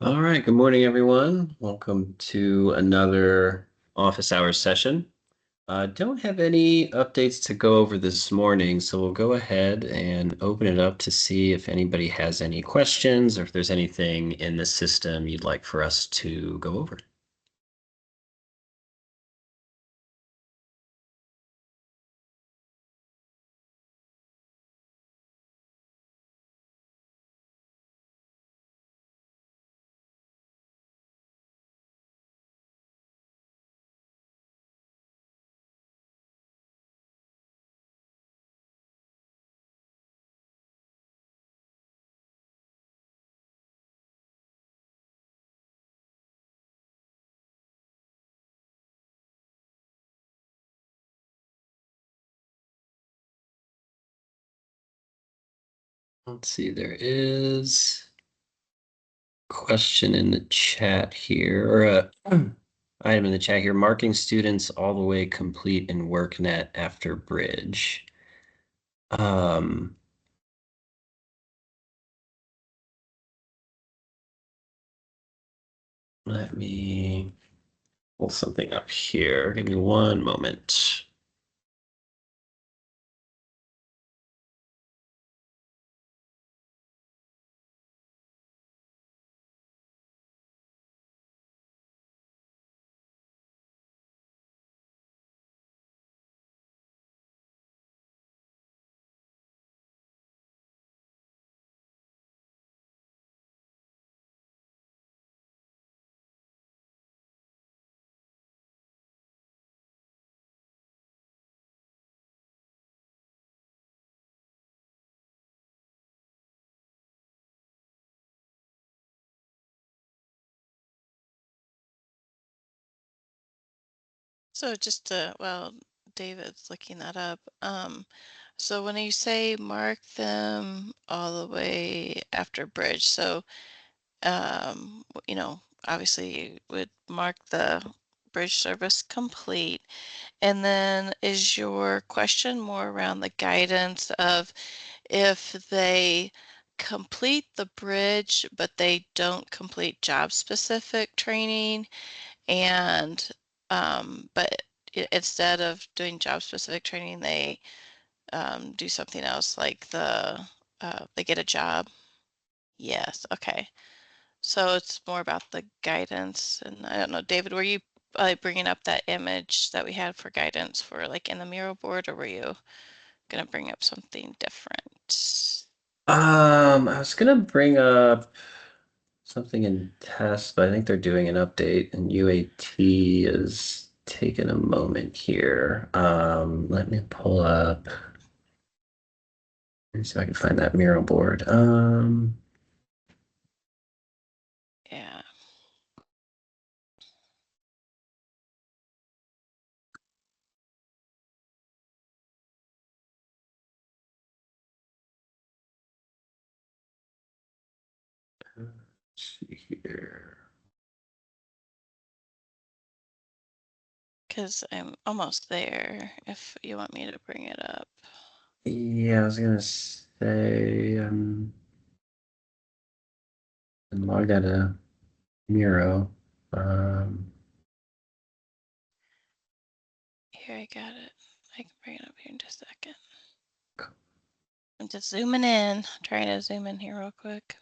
All right, good morning, everyone. Welcome to another office hours session. Don't have any updates to go over this morning, so we'll go ahead and open it up to see if anybody has any questions or if there's anything in the system you'd like for us to go over. Let's see, there is a question in the chat here, or a item in the chat here, marking students all the way complete in workNet after bridge. Let me pull something up here. Give me one moment. So just to, well, David's looking that up. So when you say mark them all the way after bridge, so obviously you would mark the bridge service complete. And then is your question more around the guidance of if they complete the bridge, but they don't complete job specific training and but instead of doing job specific training, they do something else like they get a job. Yes, okay. So it's more about the guidance, and I don't know, David, were you bringing up that image that we had for guidance for like in the mural board, or were you gonna bring up something different? I was gonna bring up something in test, but I think they're doing an update and UAT is taking a moment here. Let me pull up. Let me see if I can find that mural board. Yeah. Let's see here. Because I'm almost there if you want me to bring it up. Yeah, I was gonna say I'm logged out of Miro. Um, Here, I got it. I can bring it up here in just a second. I'm just zooming in, trying to zoom in here real quick.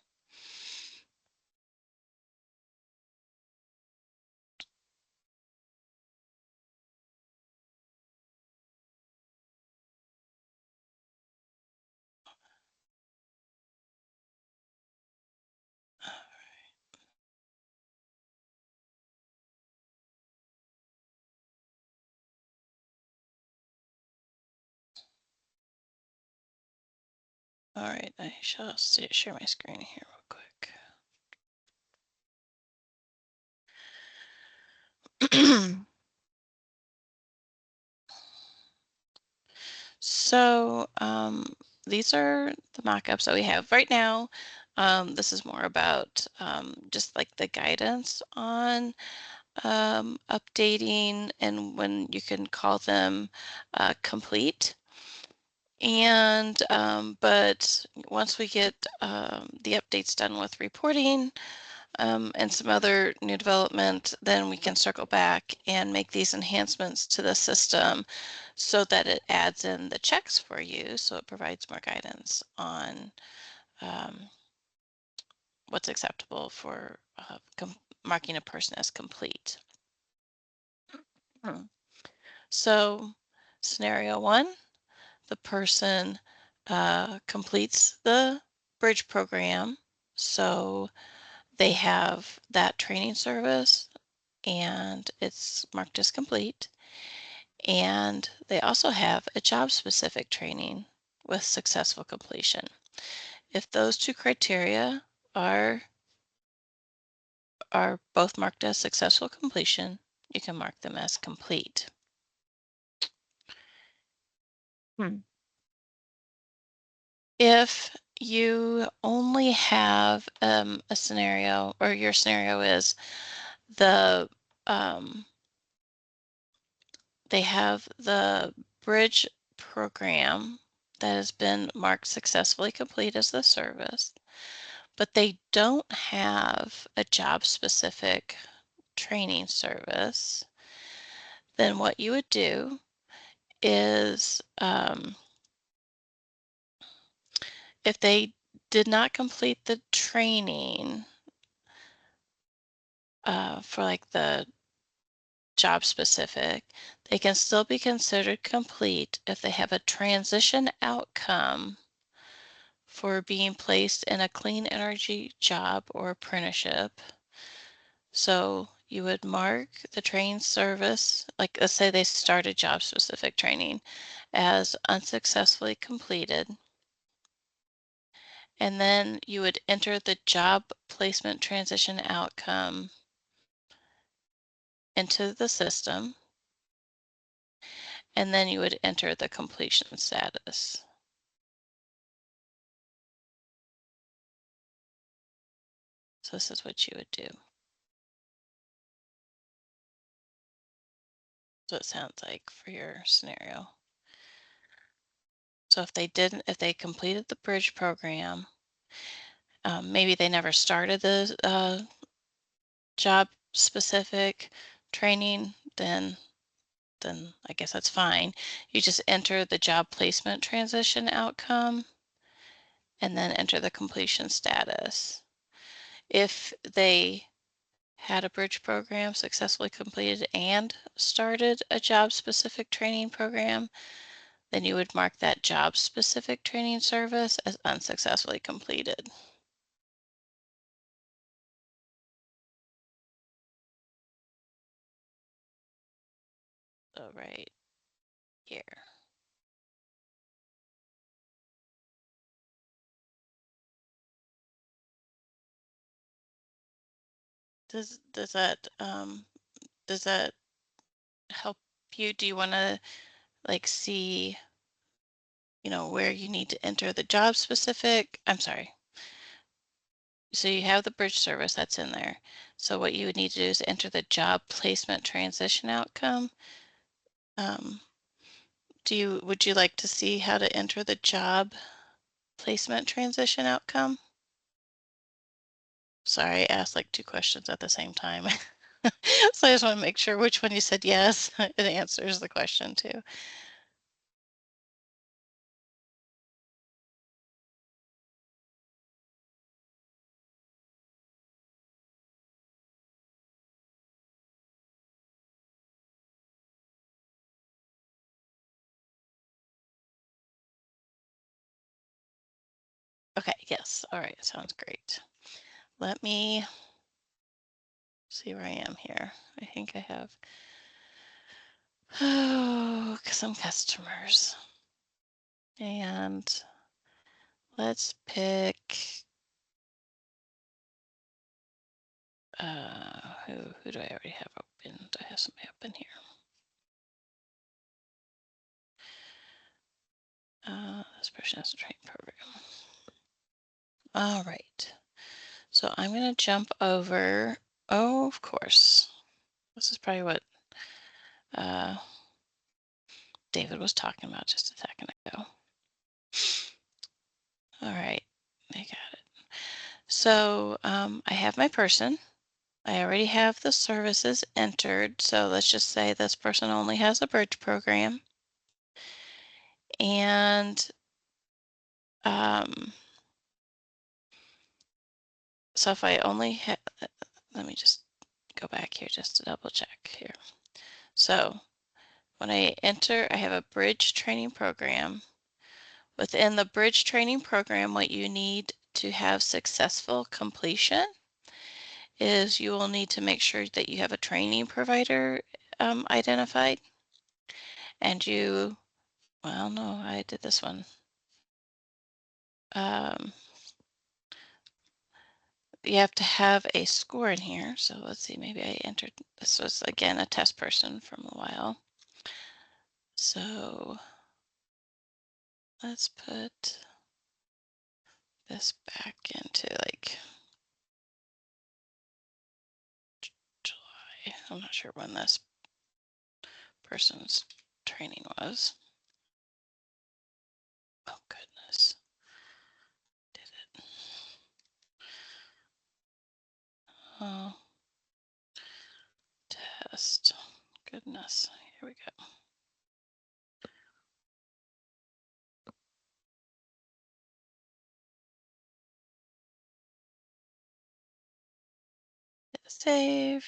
All right, I shall share my screen here real quick. So these are the mock-ups that we have right now. This is more about just like the guidance on updating and when you can call them complete. And but once we get the updates done with reporting, and some other new development, then we can circle back and make these enhancements to the system so that it adds in the checks for you, so it provides more guidance on what's acceptable for marking a person as complete. So scenario one, the person completes the bridge program, so they have that training service and it's marked as complete. And they also have a job-specific training with successful completion. If those two criteria are both marked as successful completion, you can mark them as complete. If you only have a scenario, or your scenario is the they have the bridge program that has been marked successfully complete as the service, but they don't have a job-specific training service, then what you would do is if they did not complete the training for like the job specific, they can still be considered complete if they have a transition outcome for being placed in a clean energy job or apprenticeship. So you would mark the training service, like let's say they started job specific training as unsuccessfully completed. And then you would enter the job placement transition outcome into the system. And then you would enter the completion status. So this is what you would do. So it sounds like for your scenario. So if they completed the bridge program, maybe they never started the job specific training, then I guess that's fine. You just enter the job placement transition outcome and then enter the completion status. If they had a bridge program successfully completed and started a job specific training program, then you would mark that job specific training service as unsuccessfully completed. So right here. Does that help you? Do you want to like see, where you need to enter the job specific? I'm sorry. So you have the bridge service that's in there. So what you would need to do is enter the job placement transition outcome. Would you like to see how to enter the job placement transition outcome? Sorry, I asked like two questions at the same time. So I just want to make sure which one you said yes, it answers the question too. Okay, yes, all right, sounds great. Let me see where I am here. I think I have some customers. And let's pick who do I already have open? Do I have somebody open here? This person has a training program. All right. So I'm going to jump over. Oh, of course. This is probably what David was talking about just a second ago. All right. I got it. So I have my person. I already have the services entered. So let's just say this person only has a bridge program. And so if I only have, let me just go back here just to double check here. So when I enter, I have a bridge training program. Within the bridge training program, what you need to have successful completion is you will need to make sure that you have a training provider identified. And well, no, I did this one. You have to have a score in here. So let's see, maybe I entered, this was again a test person from a while. So let's put this back into like July. I'm not sure when this person's training was. Oh goodness. Did it? Oh, test. Goodness. Here we go. Hit save.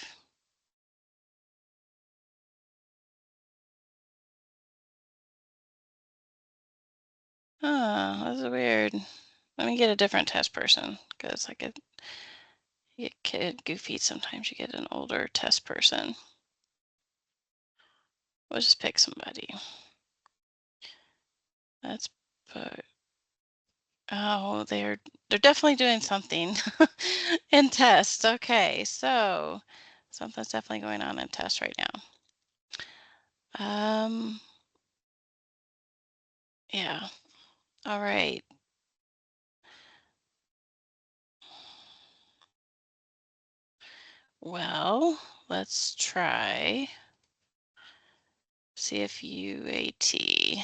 Oh, that's weird. Let me get a different test person because I get goofy. Sometimes you get an older test person. We'll just pick somebody. Let's put. Oh, they're definitely doing something in test. Okay, so something's definitely going on in test right now. Yeah. All right. Well, let's try. See if UAT.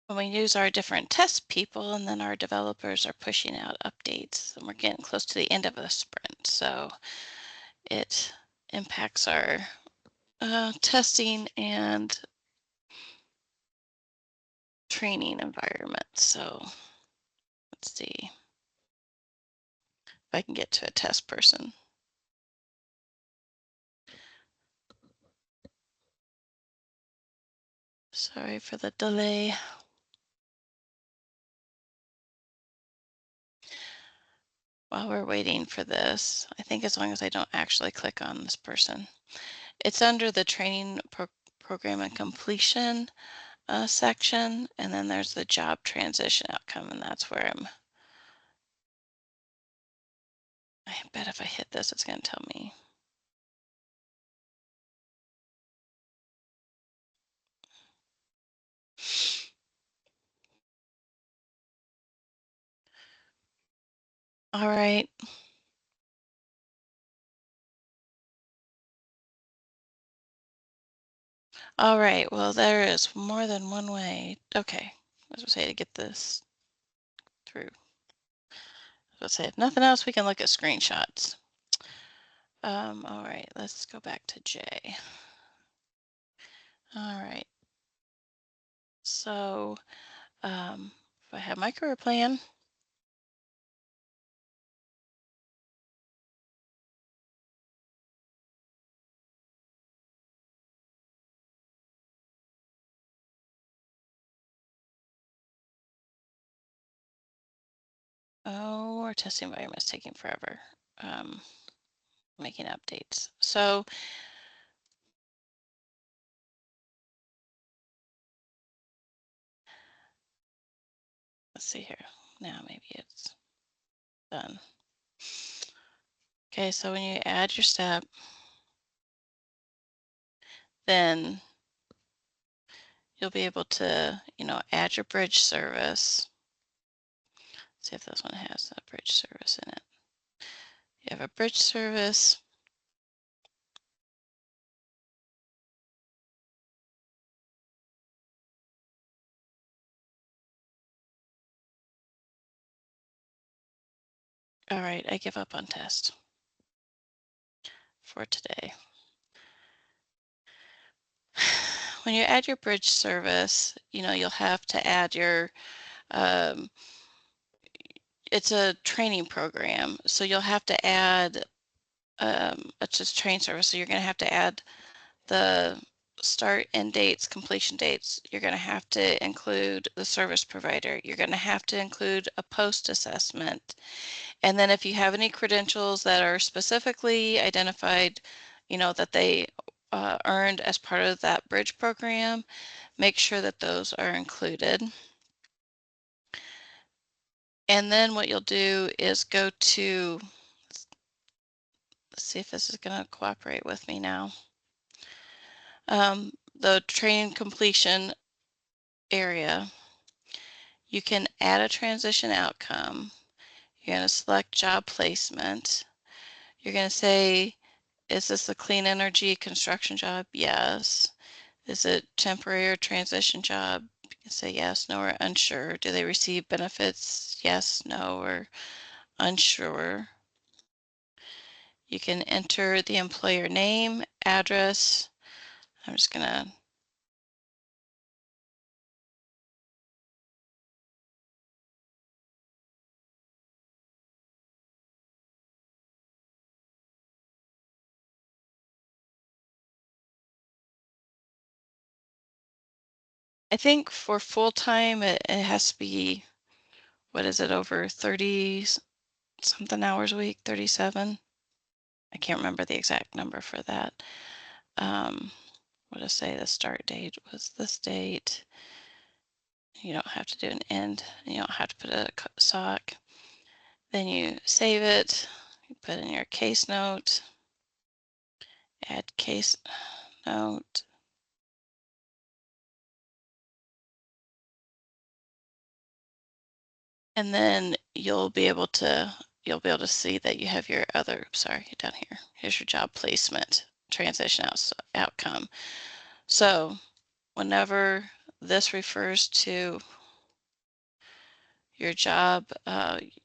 When we use our different test people and then our developers are pushing out updates and we're getting close to the end of a sprint. So it impacts our testing and training environment. So let's see if I can get to a test person. Sorry for the delay. While we're waiting for this, I think as long as I don't actually click on this person, it's under the training program and completion section, and then there's the job transition outcome, and that's where I bet if I hit this, it's going to tell me. All right. All right. Well, there is more than one way. Okay. I was going to say to get this through. Let's say if nothing else, we can look at screenshots. All right. Let's go back to J. All right. So if I have my career plan, oh, our testing environment is taking forever. Making updates. So let's see here. Now maybe it's done. Okay, so when you add your step, then you'll be able to, add your bridge service. See if this one has a bridge service in it. You have a bridge service. All right, I give up on test for today. When you add your bridge service, you'll have to add your, um, it's a training program. So you'll have to add, it's just train service. So you're going to have to add the start and dates, completion dates. You're going to have to include the service provider. You're going to have to include a post assessment. And then if you have any credentials that are specifically identified, that they earned as part of that bridge program, make sure that those are included. And then what you'll do is go to, let's see if this is going to cooperate with me now. The training completion area, you can add a transition outcome. You're going to select job placement. You're going to say, is this a clean energy construction job? Yes. Is it temporary or transition job? You can say yes, no, or unsure. Do they receive benefits? Yes, no, or unsure. You can enter the employer name, address. I'm just gonna, I think for full-time, it has to be, what is it, over 30 something hours a week, 37? I can't remember the exact number for that. What did I say? The start date was this date. You don't have to do an end. You don't have to put a sock. Then you save it. You put in your case note. Add case note. And then you'll be able to see that you have your other, sorry, down here. Here's your job placement transition outcome. So whenever this refers to your job,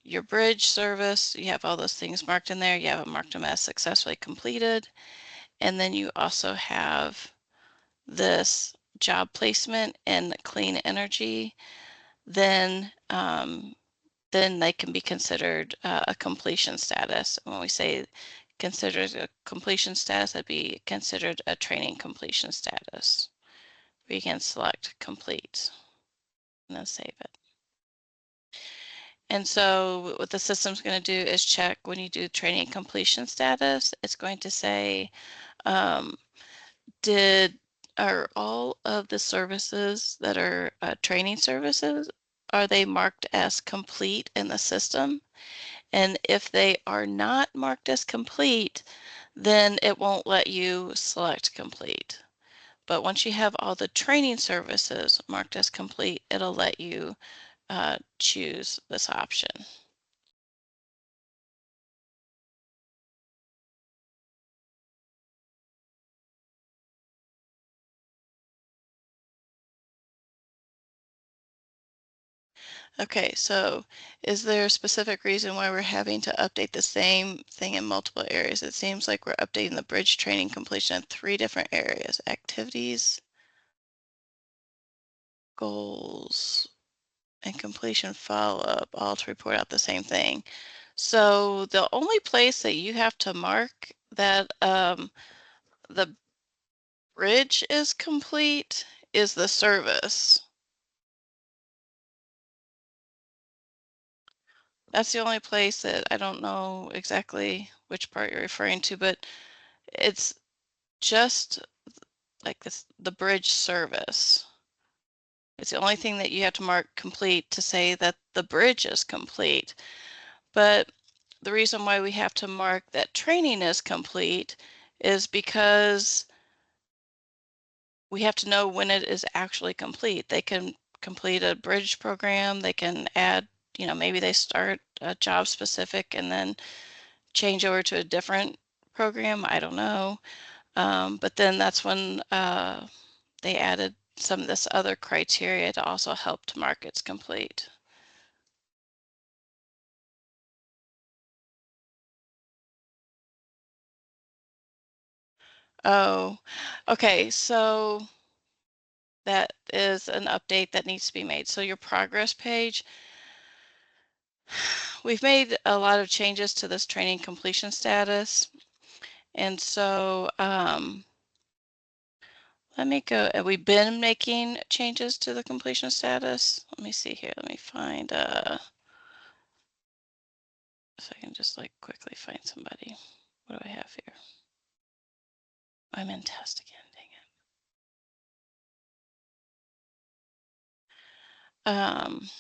your bridge service, you have all those things marked in there. You have marked them as successfully completed. And then you also have this job placement in clean energy. Then they can be considered a completion status. When we say considered a completion status, that'd be considered a training completion status. We can select complete and then save it. And so what the system's going to do is check when you do training completion status, it's going to say, um, are all of the services that are training services, are they marked as complete in the system? And if they are not marked as complete, then it won't let you select complete. But once you have all the training services marked as complete, it'll let you choose this option. Okay, so is there a specific reason why we're having to update the same thing in multiple areas? It seems like we're updating the bridge training completion in 3 different areas: activities, goals, and completion follow-up, all to report out the same thing. So the only place that you have to mark that the bridge is complete is the service. That's the only place that I don't know exactly which part you're referring to, but it's just like this, the bridge service. It's the only thing that you have to mark complete to say that the bridge is complete. But the reason why we have to mark that training is complete is because we have to know when it is actually complete. They can complete a bridge program, they can add, maybe they start a job specific and then change over to a different program. I don't know. But then that's when they added some of this other criteria to also help to mark it's complete. Oh, okay. So that is an update that needs to be made. So your progress page, we've made a lot of changes to this training completion status. And so let me go. Have we been making changes to the completion status? Let me see here. Let me find if I can just like quickly find somebody. What do I have here? I'm in test again, dang it.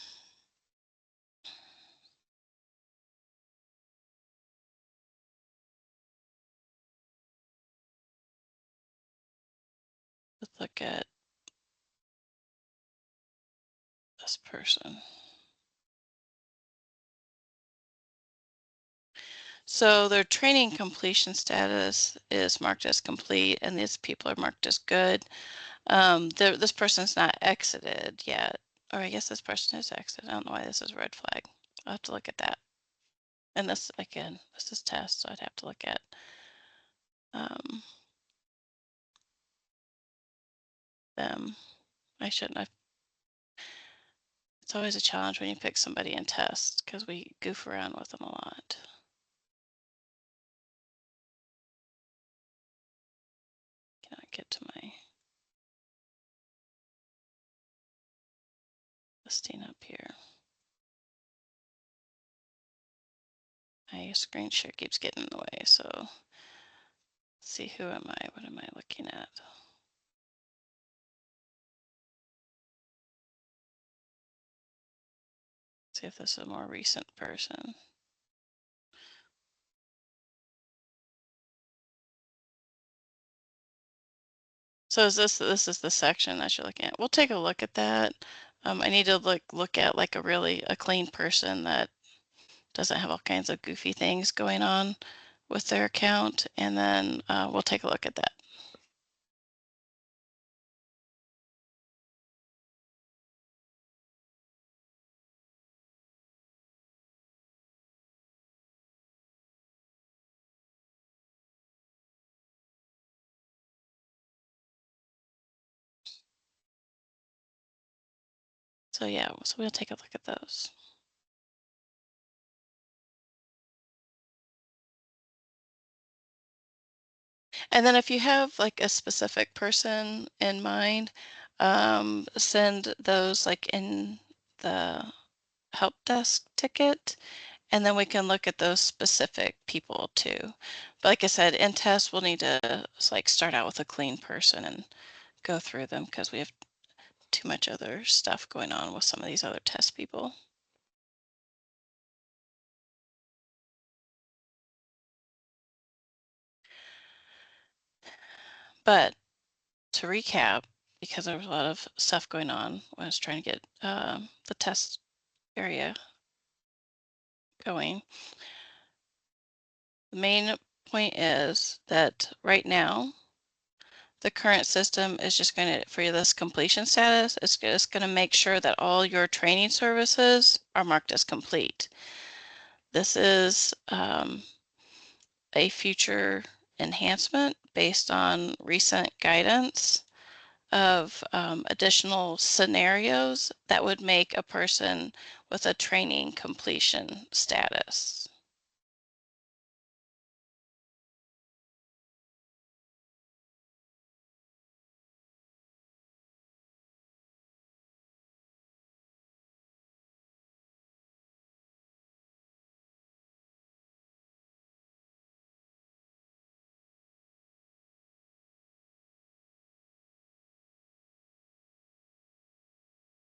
Let's look at this person. So their training completion status is marked as complete, and these people are marked as good. This person's not exited yet, or I guess this person is exited. I don't know why this is a red flag. I'll have to look at that. And this, again, this is test, so I'd have to look at them. I shouldn't have. It's always a challenge when you pick somebody in test because we goof around with them a lot. Can I get to my listing up here? My screen share keeps getting in the way, so let's see, who am I? What am I looking at? See if this is a more recent person. So is this is the section that you're looking at? We'll take a look at that. I need to look at like a clean person that doesn't have all kinds of goofy things going on with their account, and then we'll take a look at that. So yeah, so we'll take a look at those. And then if you have like a specific person in mind, send those like in the help desk ticket, and then we can look at those specific people too. But like I said, in test, we'll need to like start out with a clean person and go through them because we have too much other stuff going on with some of these other test people. But to recap, because there was a lot of stuff going on when I was trying to get the test area going, the main point is that right now, the current system is just going to, for this completion status, it's just going to make sure that all your training services are marked as complete. This is a future enhancement based on recent guidance of additional scenarios that would make a person with a training completion status.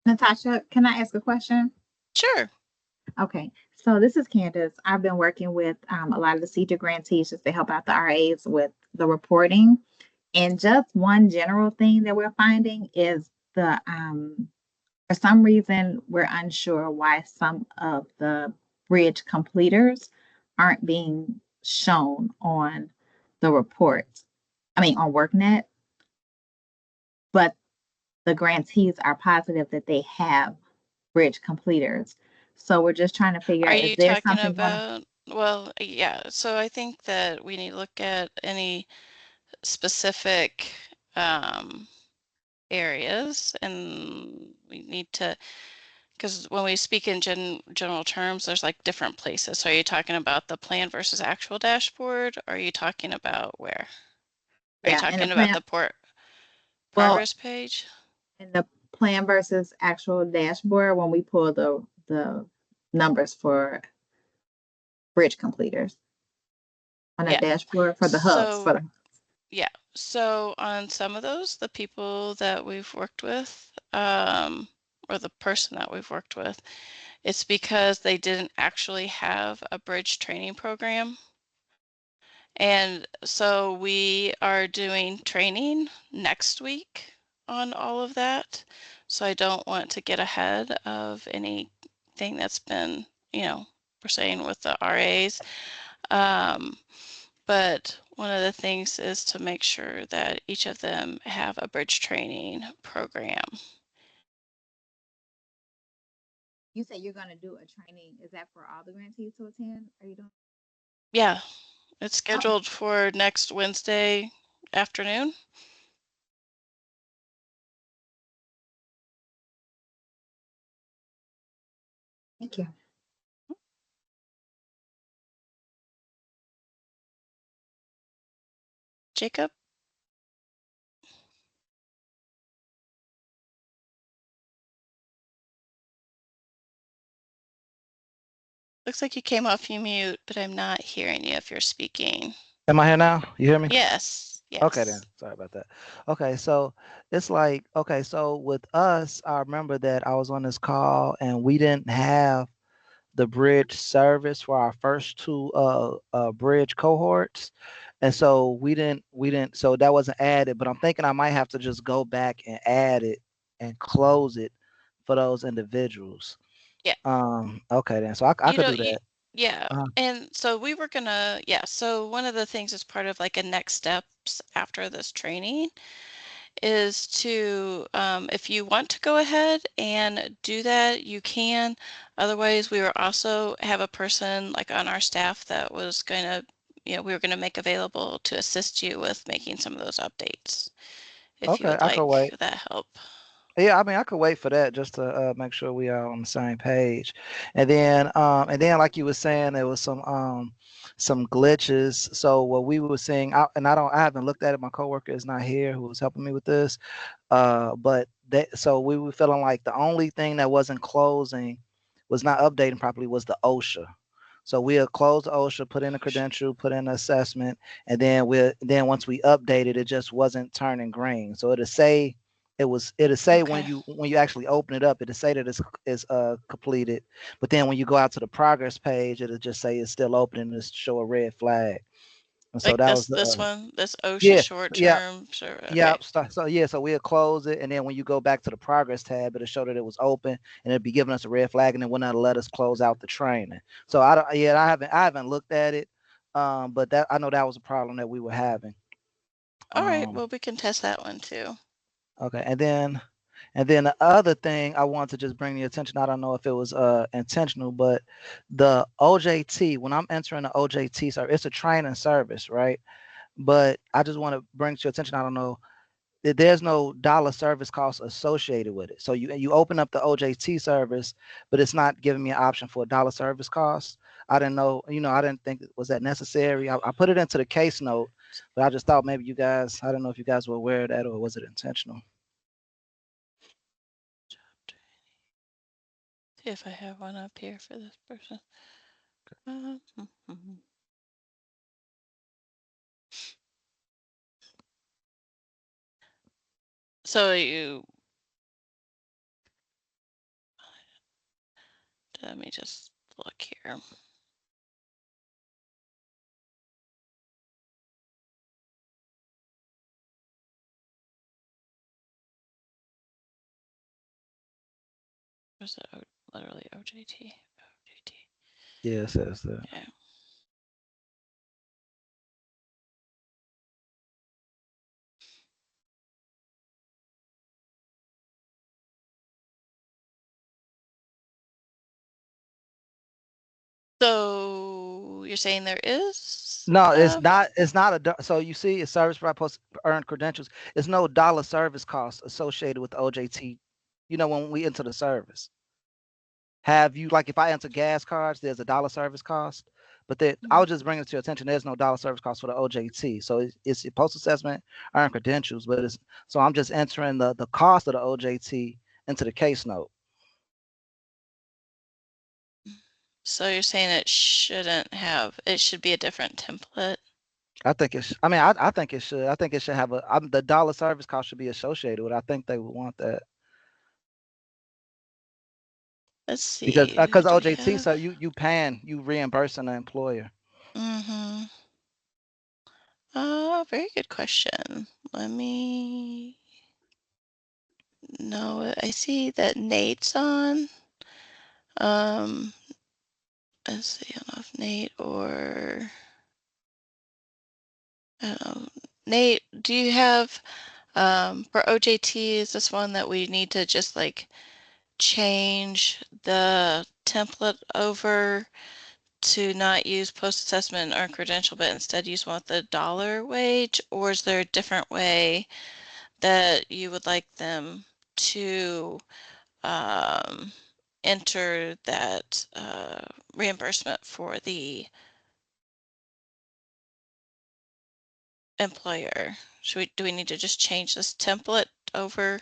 Natasha, can I ask a question? Sure. Okay, so this is Candace. I've been working with a lot of the CEJA grantees just to help out the RAs with the reporting. And just one general thing that we're finding is for some reason, we're unsure why some of the bridge completers aren't being shown on the reports. I mean, on WorkNet, but the grantees are positive that they have bridge completers. So we're just trying to figure Are out, is you there talking something going on? about, well, yeah, so I think that we need to look at any specific areas, and we need to, because when we speak in general terms, there's like different places. So are you talking about the plan versus actual dashboard? Or are you talking about where? Are you Yeah, and the talking about plan, the well, progress page? in the plan versus actual dashboard, when we pull the numbers for bridge completers on a Yeah. dashboard for the hubs, So for the yeah. So on some of those, the people that we've worked with, or the person that we've worked with, it's because they didn't actually have a bridge training program. And so we are doing training next week on all of that. So I don't want to get ahead of anything that's been, we're saying with the RAs. But one of the things is to make sure that each of them have a bridge training program. You said you're gonna do a training. Is that for all the grantees to attend? Are you doing? Yeah, it's Oh, scheduled for next Wednesday afternoon. thank you. Jacob? Looks like you came off you mute, but I'm not hearing you if you're speaking. Am I here now? You hear me? Yes, Okay then. yes. Sorry about that. Okay, so it's like, okay, so with us, I remember that I was on this call and we didn't have the bridge service for our first two bridge cohorts. And so we didn't so that wasn't added, but I'm thinking I might have to just go back and add it and close it for those individuals. Yeah. Okay then. So I You could know, do that. yeah. Uh, And so we were gonna, yeah. So one of the things as part of like a next steps after this training is to, if you want to go ahead and do that, you can. Otherwise, we were also have a person like on our staff that was going to, we were going to make available to assist you with making some of those updates, if you okay, would I could like wait. that help. Yeah, I mean, I could wait for that just to make sure we are on the same page, and then, like you were saying, there was some glitches. So what we were seeing, I haven't looked at it. My coworker is not here, who was helping me with this. But so we were feeling like the only thing that wasn't closing, was not updating properly, was the OSHA. So we'll close the OSHA, put in a credential, put in an assessment, and then once we updated, it just wasn't turning green. So it'll say when Okay. you actually open it up, it'll say that it's completed, but then when you go out to the progress page, it'll just say it's still open and it'll show a red flag. And so Like that was this one, this OSHA yeah, short yeah, term. Sure. yeah. Okay. So yeah, so we'll close it, and then when you go back to the progress tab, it'll show that it was open, and it'll be giving us a red flag, and then will not let us close out the training. So I don't, yeah, I haven't looked at it, but that I know that was a problem that we were having. All right. Um, Well, we can test that one too. okay, and then the other thing I want to just bring the attention. I don't know if it was intentional, but the OJT, when I'm entering the OJT service, it's a training service, right? But I just want to bring to your attention. I don't know, there's no dollar service cost associated with it. So you open up the OJT service, but it's not giving me an option for a dollar service cost. I didn't know, I didn't think was that necessary. I put it into the case note, but I just thought maybe you guys, I don't know if you guys were aware of that or was it intentional? See if I have one up here for this person. So let me just look here. Was it literally OJT? OJT. Yeah, it says that. Yeah. So you're saying there is No, it's stuff? not. It's not so you see, it's service by post earned credentials. It's no dollar service cost associated with the OJT. You know, when we enter the service, have you like if I enter gas cards, there's a dollar service cost. But that I was just bringing it to your attention. There's no dollar service cost for the OJT. So it's a post assessment earned credentials, but it's so I'm just entering the cost of the OJT into the case note. So you're saying it should be a different template? I think it's. I mean, I think it should. I think it should have the dollar service cost should be associated with it. I think they would want that Let's see. because What do we OJT, have? so you reimbursing the employer. Mm-hmm. Very good question. Let me. No, I see that Nate's on. Let's see. I don't know if Nate or I don't know. Nate, do you have for OJT? Is this one that we need to just like change the template over to not use post-assessment or credential, but instead use one with the dollar wage? Or is there a different way that you would like them to enter that reimbursement for the employer? Do we need to just change this template over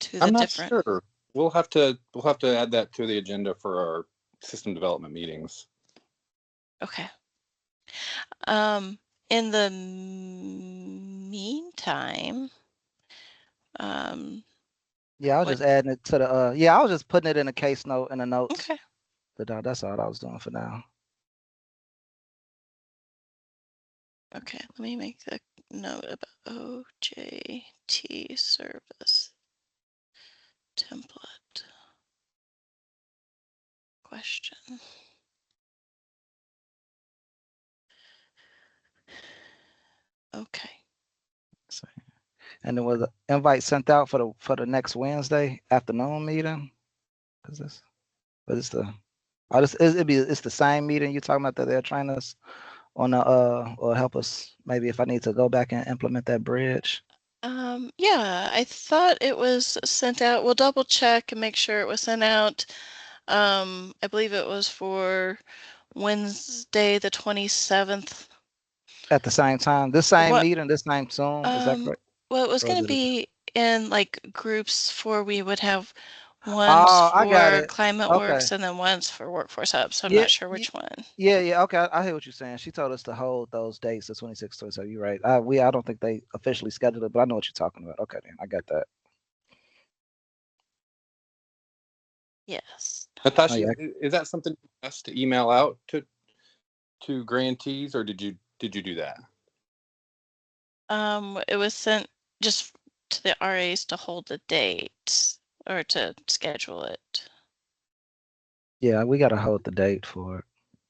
to the I'm not different? sure. We'll have to add that to the agenda for our system development meetings. Okay. In the meantime, Yeah, I was what? just adding it to the. Yeah, I was just putting it in a case note in the notes. Okay. But that's all I was doing for now. Okay. Let me make a note about OJT service template question. Okay. And there was an invite sent out for the next Wednesday afternoon meeting. Cause this, but it's the. Oh, it's the same meeting you're talking about that they're trying us on the or help us maybe if I need to go back and implement that bridge. Yeah, I thought it was sent out. We'll double check and make sure it was sent out. I believe it was for Wednesday, the 27th. At the same time, this same What? meeting, this same Zoom, is that correct? Well, it was Or is going to it be in like groups for we would have ones Oh, I got for it. Climate Okay. Works and then ones for Workforce Hub. So I'm Yeah, not sure which one. yeah. Okay, I hear what you're saying. She told us to hold those dates, the 26th, so you're right. I don't think they officially scheduled it, but I know what you're talking about. Okay, then I got that. Yes. Oh, Natasha, yeah. is that something you want us to email out to grantees, or did you do that? It was sent just to the RAs to hold the date or to schedule it. Yeah, we gotta hold the date for it.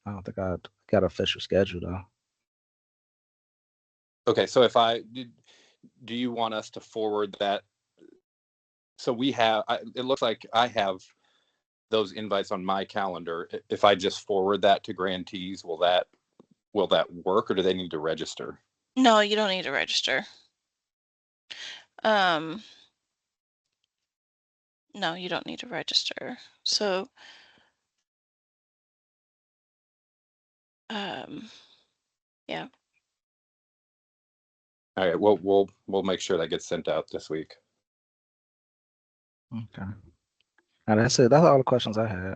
I don't think I got an official schedule though. Okay, so if do you want us to forward that? So it looks like I have those invites on my calendar. If I just forward that to grantees, will that work, or do they need to register? No, you don't need to register. No, you don't need to register. So, yeah. All right, we'll make sure that gets sent out this week. Okay. Now that's it. That's all the questions I had.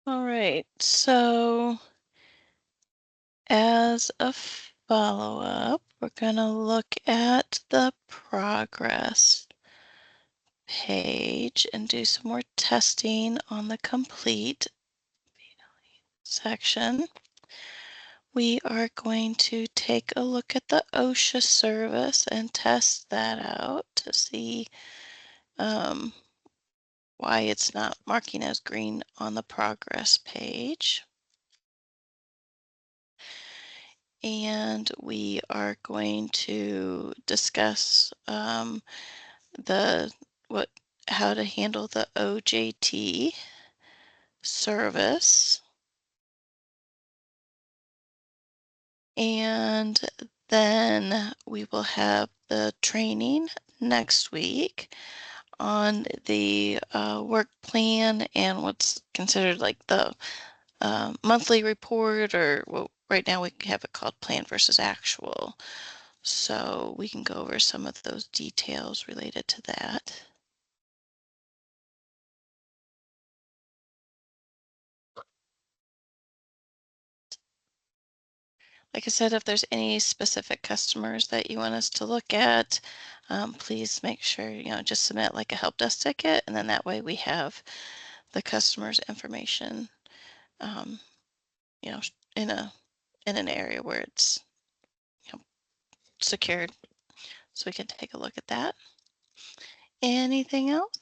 All right. So, as a follow-up, we're going to look at the progress page and do some more testing on the complete section. we are going to take a look at the OSHA service and test that out to see why it's not marking as green on the progress page. And we are going to discuss how to handle the OJT service. And then we will have the training next week on the work plan and what's considered like the monthly report, or well, right now we have it called plan versus actual. So we can go over some of those details related to that. Like I said, if there's any specific customers that you want us to look at, please make sure, just submit like a help desk ticket, and then that way we have the customer's information, you know, in an area where it's secured, so we can take a look at that. Anything else?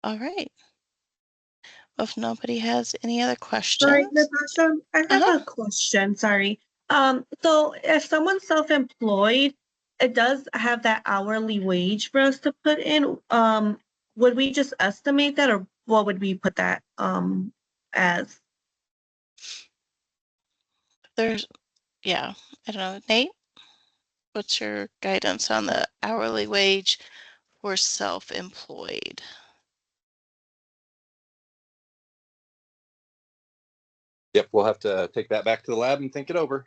All right. If nobody has any other Sorry, questions. Natasha, I have Uh-huh. a question. Sorry. So if someone's self-employed, it does have that hourly wage for us to put in. Would we just estimate that, or what would we put that as? Yeah, I don't know. Nate, what's your guidance on the hourly wage for self-employed? Yep, we'll have to take that back to the lab and think it over.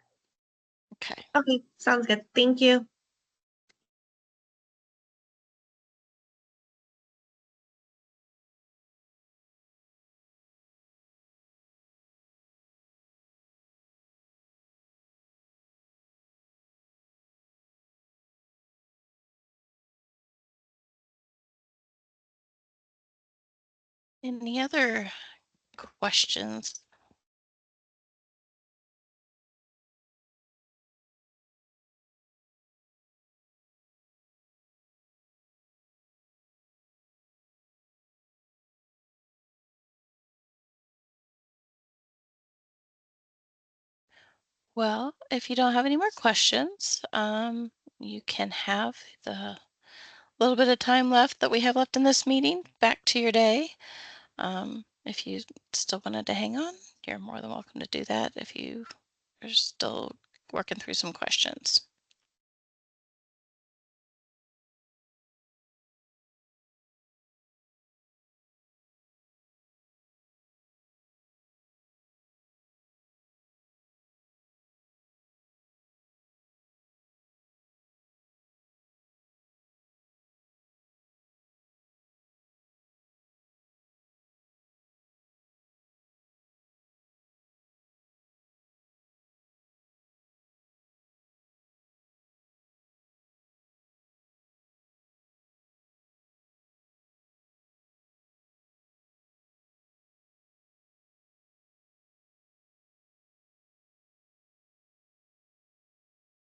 Okay. Okay, sounds good. Thank you. Any other questions? Well, if you don't have any more questions, you can have the little bit of time left that we have left in this meeting back to your day. If you still wanted to hang on, you're more than welcome to do that if you are still working through some questions.